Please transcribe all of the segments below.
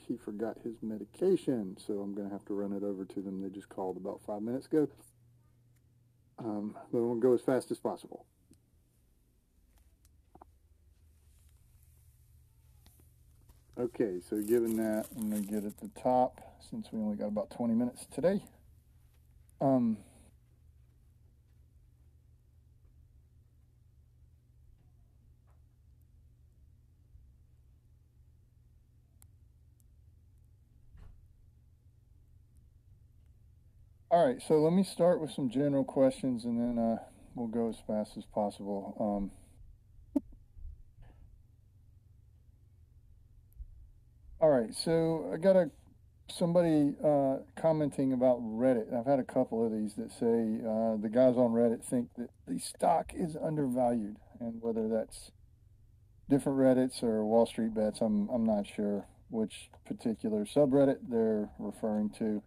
he forgot his medication, so I'm going to have to run it over to them. They just called about 5 minutes ago. But we'll go as fast as possible. Okay, so given that, I'm going to get at the top since we only got about 20 minutes today. All right, so let me start with some general questions, and then we'll go as fast as possible. All right, so I got somebody commenting about Reddit. I've had a couple of these that say the guys on Reddit think that the stock is undervalued, and whether that's different Reddits or Wall Street bets, I'm not sure which particular subreddit they're referring to.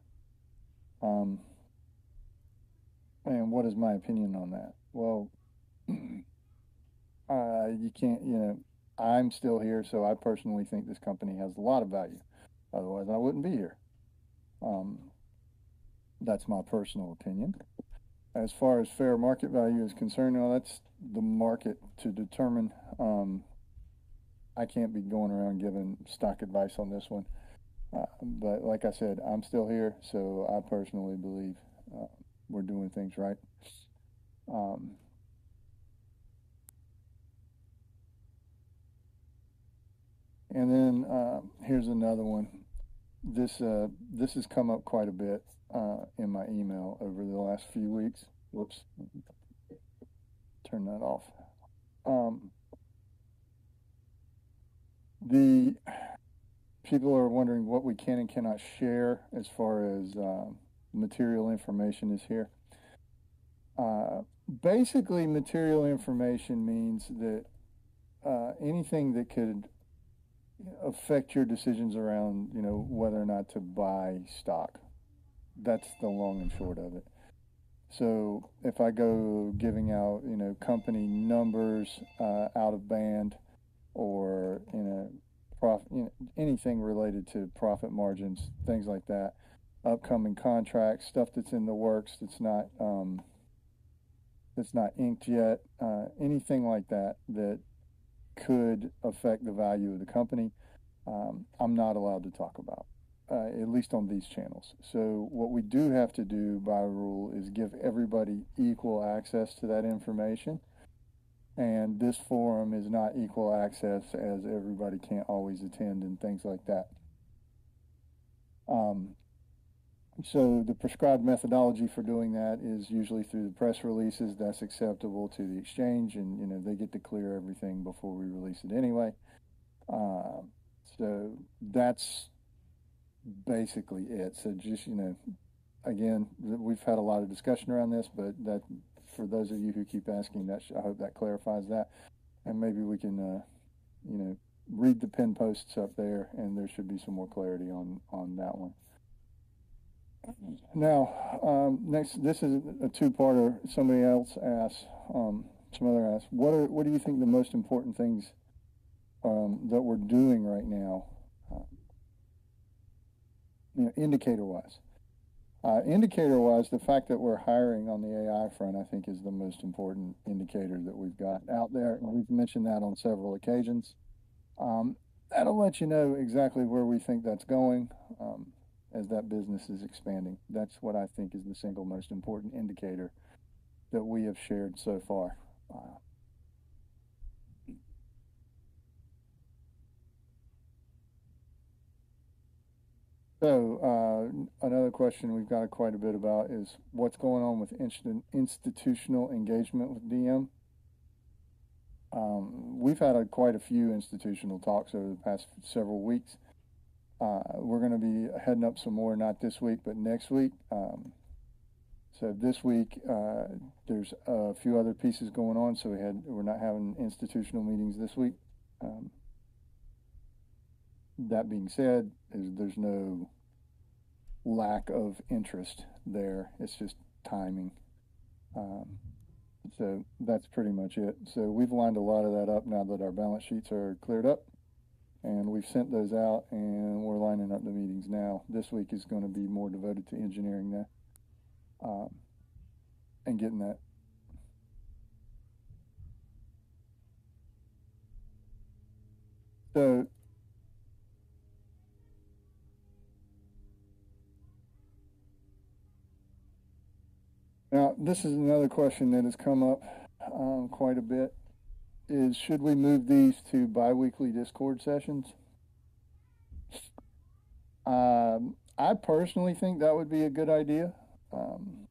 And what is my opinion on that? Well, you can't, I'm still here, so I personally think this company has a lot of value. Otherwise, I wouldn't be here. That's my personal opinion. As far as fair market value is concerned, that's the market to determine. I can't be going around giving stock advice on this one. But like I said, I'm still here, so I personally believe we're doing things right. And then here's another one. This has come up quite a bit in my email over the last few weeks. Whoops, turn that off. The people are wondering what we can and cannot share as far as material information is here. Basically, material information means that anything that could affect your decisions around, whether or not to buy stock. That's the long and short of it. So if I go giving out, company numbers out of band, or profit, anything related to profit margins, things like that, upcoming contracts, stuff that's in the works that's not inked yet, anything like that could affect the value of the company, I'm not allowed to talk about, at least on these channels. So what we do have to do by rule is give everybody equal access to that information. And this forum is not equal access, as everybody can't always attend and things like that. So the prescribed methodology for doing that is usually through the press releases. That's acceptable to the exchange, and they get to clear everything before we release it anyway. So that's basically it. So just, again, we've had a lot of discussion around this, but that, for those of you who keep asking, that I hope that clarifies that. And maybe we can, read the pin posts up there, and there should be some more clarity on that one. Now, next, this is a two-parter. Somebody else asked, some other asked, what do you think the most important things that we're doing right now, indicator-wise? Indicator-wise, the fact that we're hiring on the AI front, I think, is the most important indicator that we've got out there. And we've mentioned that on several occasions. That'll let you know exactly where we think that's going as that business is expanding. That's what I think is the single most important indicator that we have shared so far. So another question we've got quite a bit about is what's going on with institutional engagement with DM. We've had quite a few institutional talks over the past several weeks. We're going to be heading up some more, not this week, but next week. So this week, there's a few other pieces going on, so we're not having institutional meetings this week. That being said, there's no lack of interest there. It's just timing. So that's pretty much it. So we've lined a lot of that up now that our balance sheets are cleared up. And we've sent those out, and we're lining up the meetings now. This week is going to be more devoted to engineering that um, and getting that. So now this is another question that has come up quite a bit: is should we move these to biweekly Discord sessions? I personally think that would be a good idea. Um,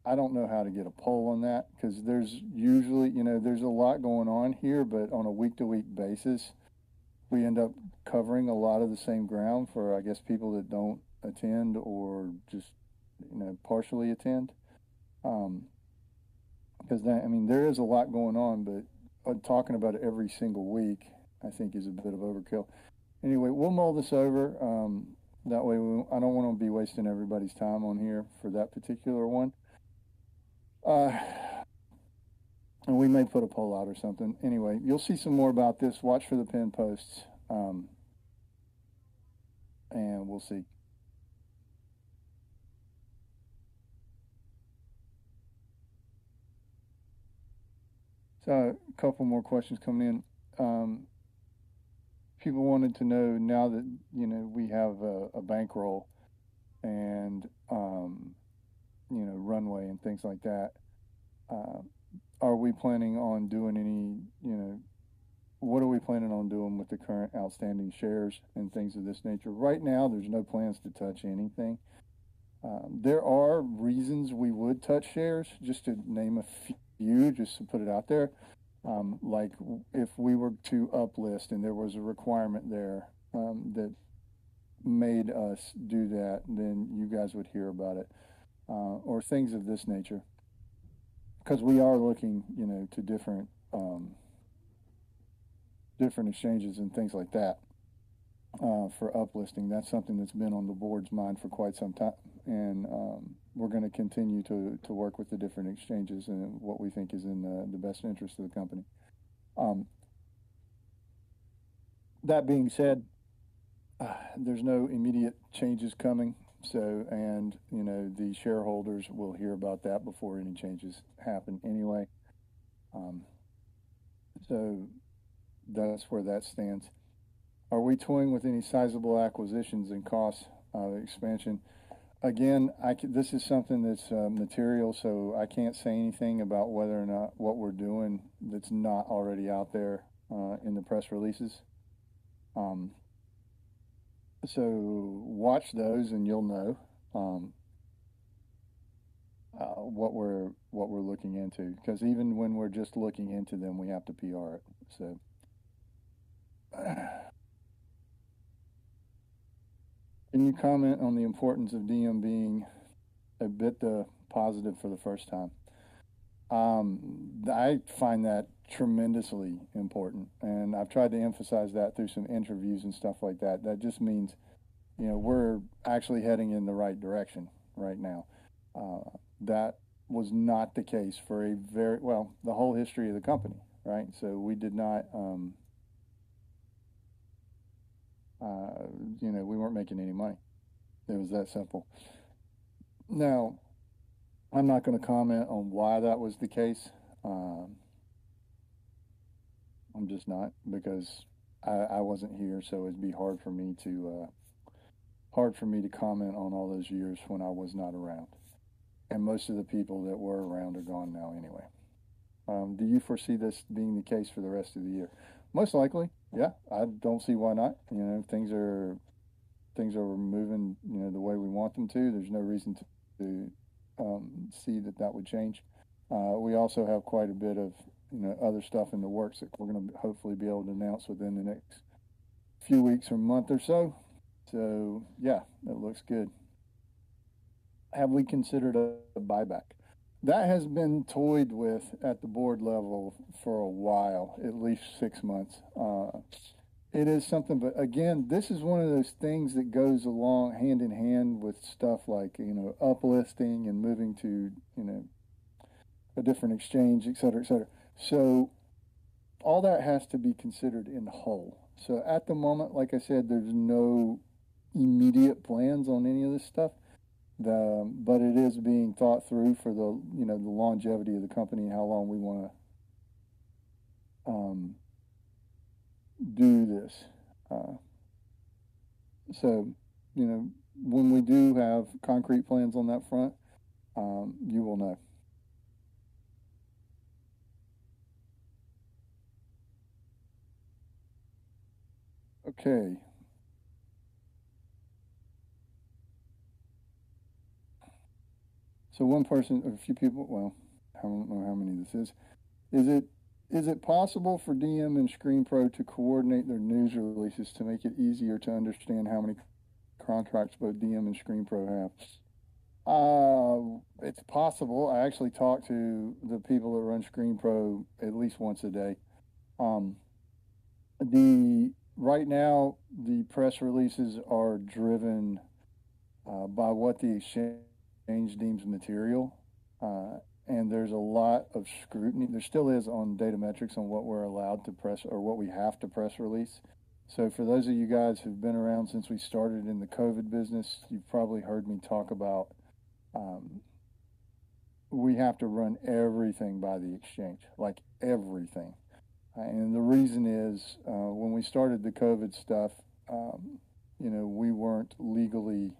I don't know how to get a poll on that because there's usually, there's a lot going on here, but on a week to week basis, we end up covering a lot of the same ground for, I guess, people that don't attend or just, partially attend. Um, because that, I mean, there is a lot going on, but talking about it every single week, I think is a bit of overkill. Anyway, we'll mull this over. That way, I don't want to be wasting everybody's time on here for that particular one. Uh, and we may put a poll out or something. Anyway, you'll see some more about this. Watch for the pin posts, and we'll see. So, a couple more questions coming in. People wanted to know now that we have a bankroll and runway and things like that. Uh, are we planning on doing any, what are we planning on doing with the current outstanding shares and things of this nature? Right now, there's no plans to touch anything. There are reasons we would touch shares, just to name a few, just to put it out there. Like if we were to uplist and there was a requirement there that made us do that, then you guys would hear about it, or things of this nature. Because we are looking, to different exchanges and things like that for uplisting. That's something that's been on the board's mind for quite some time, and we're going to continue to work with the different exchanges and what we think is in the best interest of the company. That being said, there's no immediate changes coming. So, and the shareholders will hear about that before any changes happen anyway. So that's where that stands. Are we toying with any sizable acquisitions and cost expansion? Again, this is something that's material, so I can't say anything about whether or not what we're doing that's not already out there in the press releases. Um, so watch those, and you'll know what we're looking into. Because even when we're just looking into them, we have to PR it. So. Can you comment on the importance of DM being a bit positive for the first time? I find that tremendously important, and I've tried to emphasize that through some interviews and stuff like that. That just means, we're actually heading in the right direction right now. That was not the case for the whole history of the company, right? So we did not, we weren't making any money. It was that simple. Now, I'm not going to comment on why that was the case. I'm just not, because I wasn't here, so it'd be hard for me to comment on all those years when I was not around. And most of the people that were around are gone now anyway. Do you foresee this being the case for the rest of the year? Most likely, yeah. I don't see why not. Things are moving, the way we want them to. There's no reason to see that would change. We also have quite a bit of, other stuff in the works that we're going to hopefully be able to announce within the next few weeks or month or so. So yeah, it looks good. Have we considered a buyback? That has been toyed with at the board level for a while, at least 6 months. It is something, but again, this is one of those things that goes along hand in hand with stuff like, uplisting and moving to, a different exchange, et cetera, et cetera. So all that has to be considered in whole. So at the moment, like I said, there's no immediate plans on any of this stuff. But it is being thought through for the longevity of the company and how long we want to do this. Uh, so when we do have concrete plans on that front, you will know. Okay. So one person, a few people. Well, I don't know how many this is. Is it is it possible for DM and ScreenPro to coordinate their news releases to make it easier to understand how many contracts both DM and ScreenPro have? It's possible. I actually talk to the people that run ScreenPro at least once a day. Um, the right now the press releases are driven by what the exchange deems material, uh, and there's a lot of scrutiny. There still is on Datametrex on what we're allowed to press or what we have to press release. So for those of you guys who've been around since we started in the COVID business, you've probably heard me talk about um, we have to run everything by the exchange, like everything. And the reason is when we started the COVID stuff, we weren't legally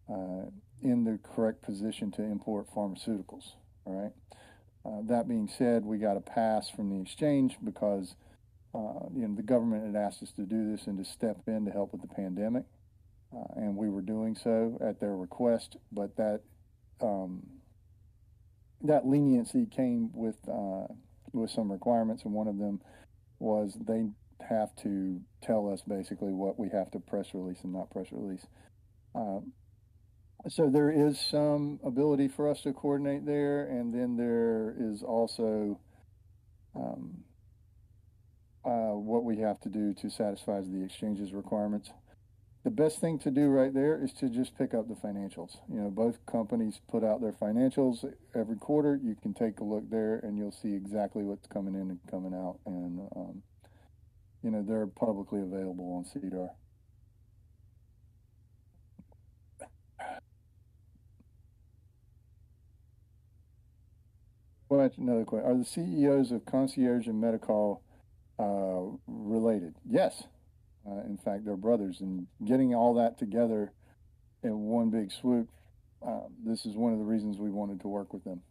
uh, in the correct position to import pharmaceuticals. All right. That being said, we got a pass from the exchange because the government had asked us to do this and to step in to help with the pandemic, and we were doing so at their request. But um, that leniency came with some requirements, and one of them was they have to tell us basically what we have to press release and not press release. Uh, so there is some ability for us to coordinate there, and then there is also um, what we have to do to satisfy the exchange's requirements. The best thing to do right there is to just pick up the financials. Both companies put out their financials every quarter. You can take a look there, and you'll see exactly what's coming in and coming out, and they're publicly available on CDR. Well, that's another question. Are the CEOs of Concierge and Medical related? Yes. In fact, they're brothers, and getting all that together in one big swoop. This is one of the reasons we wanted to work with them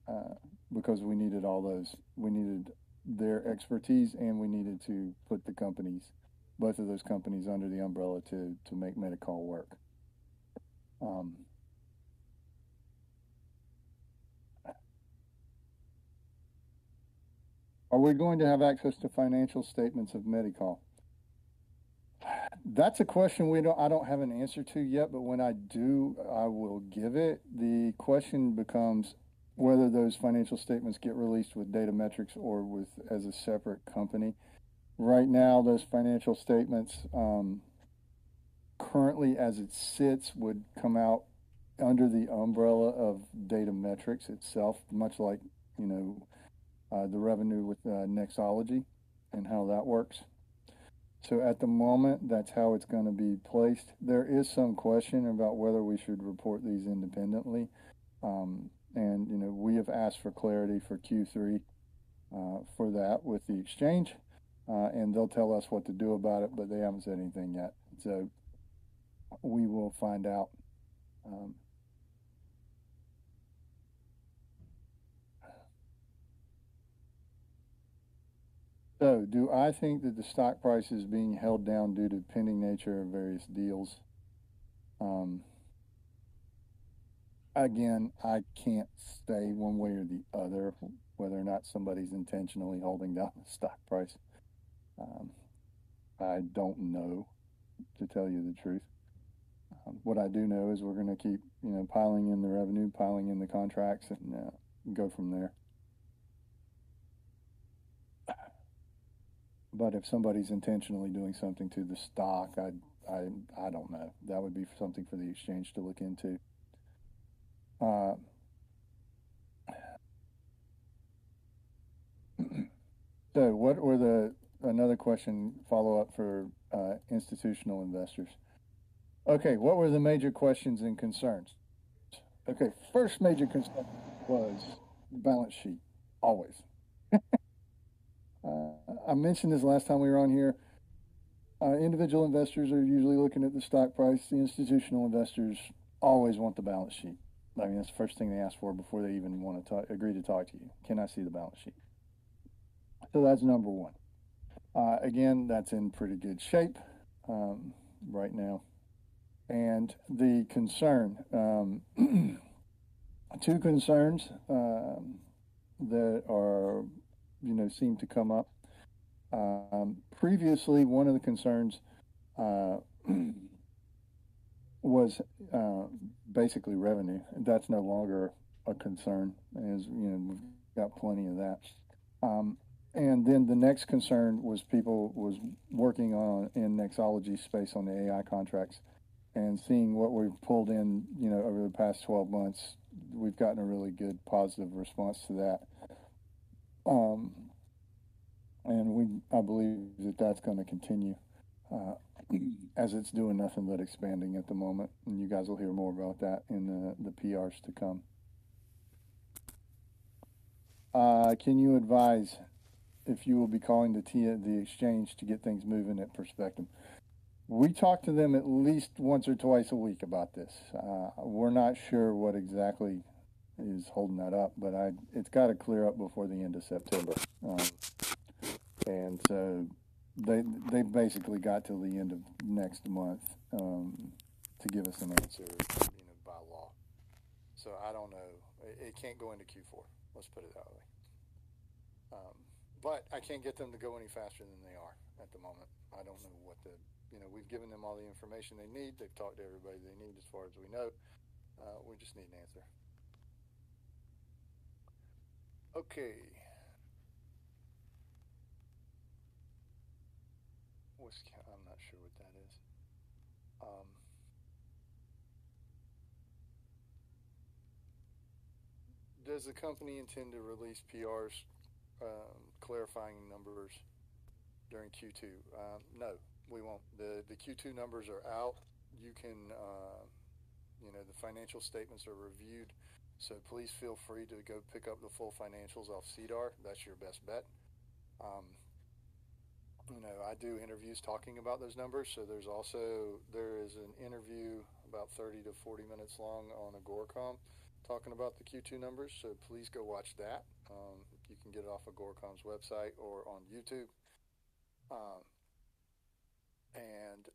uh, because we needed all those. We needed their expertise, and we needed to put both of those companies, under the umbrella to make Medical work. Um, are we going to have access to financial statements of Medical? That's a question I don't have an answer to yet, but when I do, I will give it. The question becomes whether those financial statements get released with Datametrex or with as a separate company. Right now, those financial statements, currently as it sits, would come out under the umbrella of Datametrex itself, much like the revenue with Nexology and how that works. So at the moment, that's how it's going to be placed. There is some question about whether we should report these independently. And we have asked for clarity for Q3 for that with the exchange, and they'll tell us what to do about it, but they haven't said anything yet. So we will find out. Um, so, do I think that the stock price is being held down due to pending nature of various deals? Um, Again, I can't say one way or the other whether or not somebody's intentionally holding down the stock price. Um, I don't know, to tell you the truth. What I do know is we're going to keep, piling in the revenue, piling in the contracts, and go from there. But if somebody's intentionally doing something to the stock, I, I don't know. That would be something for the exchange to look into. Uh, so, what were the another question follow up for institutional investors. Okay, what were the major questions and concerns? Okay, first major concern was balance sheet, always. I mentioned this last time we were on here. Individual investors are usually looking at the stock price. The institutional investors always want the balance sheet. I mean, that's the first thing they ask for before they even want to agree to talk to you. Can I see the balance sheet? So that's number one. Again, that's in pretty good shape right now. And the concern, two concerns that are, seem to come up. Previously, one of the concerns was basically revenue. That's no longer a concern, as we've got plenty of that. And then the next concern was people was working on in Nexology space on the AI contracts and seeing what we've pulled in, over the past 12 months. We've gotten a really good positive response to that. And I believe that that's going to continue as it's doing nothing but expanding at the moment. And you guys will hear more about that in the PRs to come. Can you advise if you will be calling the exchange to get things moving at Perspectum? We talk to them at least once or twice a week about this. We're not sure what exactly is holding that up, but it's got to clear up before the end of September. And so they basically got till the end of next month to give us an answer, by law. So I don't know. It can't go into Q4. Let's put it that way. But I can't get them to go any faster than they are at the moment. I don't know what we've given them all the information they need. They've talked to everybody they need as far as we know. We just need an answer. Okay. I'm not sure what that is. Does the company intend to release PRs clarifying numbers during Q2? No, we won't. The Q2 numbers are out. You can, the financial statements are reviewed. So please feel free to go pick up the full financials off CDAR. That's your best bet. I do interviews talking about those numbers. So there is an interview about 30 to 40 minutes long on Agoracom talking about the Q2 numbers. So please go watch that. You can get it off Agoracom's website or on YouTube. And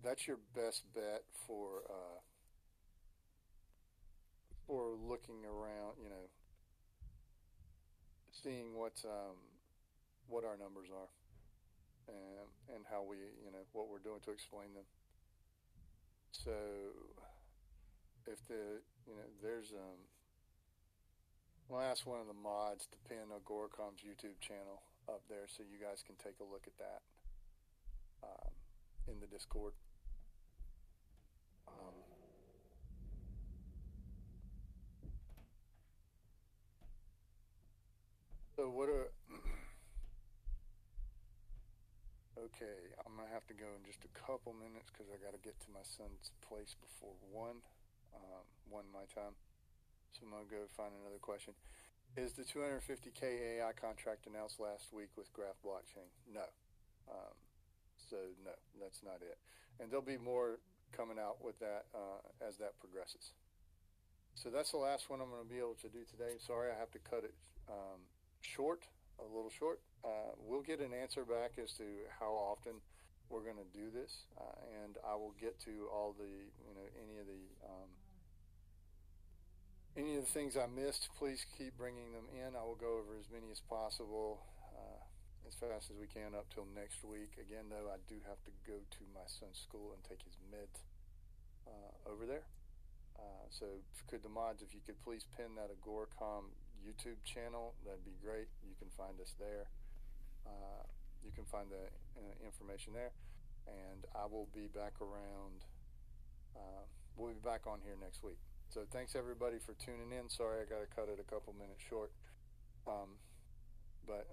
that's your best bet for looking around, seeing what our numbers are and how we, what we're doing to explain them. So if I'll ask one of the mods to pin Agoracom's YouTube channel up there so you guys can take a look at that in the Discord. So okay, I'm going to have to go in just a couple minutes because I got to get to my son's place before 1 my time. So I'm going to go find another question. Is the 250K AI contract announced last week with Graph Blockchain? No. So no, that's not it. And there'll be more coming out with that as that progresses. So that's the last one I'm going to be able to do today. Sorry, I have to cut it a little short. We'll get an answer back as to how often we're going to do this, and I will get to all the, any of the things I missed. Please keep bringing them in. I will go over as many as possible as fast as we can up till next week. Again, though, I do have to go to my son's school and take his meds over there. So could the mods, if you could please pin that Agoracom YouTube channel, that'd be great. You can find us there. You can find the information there. And I will be back around, we'll be back on here next week. So thanks everybody for tuning in. Sorry I got to cut it a couple minutes short. But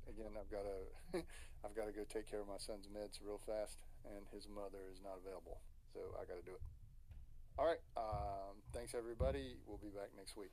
again, I've got to I've got to go take care of my son's meds real fast, and his mother is not available, so I got to do it. All right. Thanks everybody. We'll be back next week.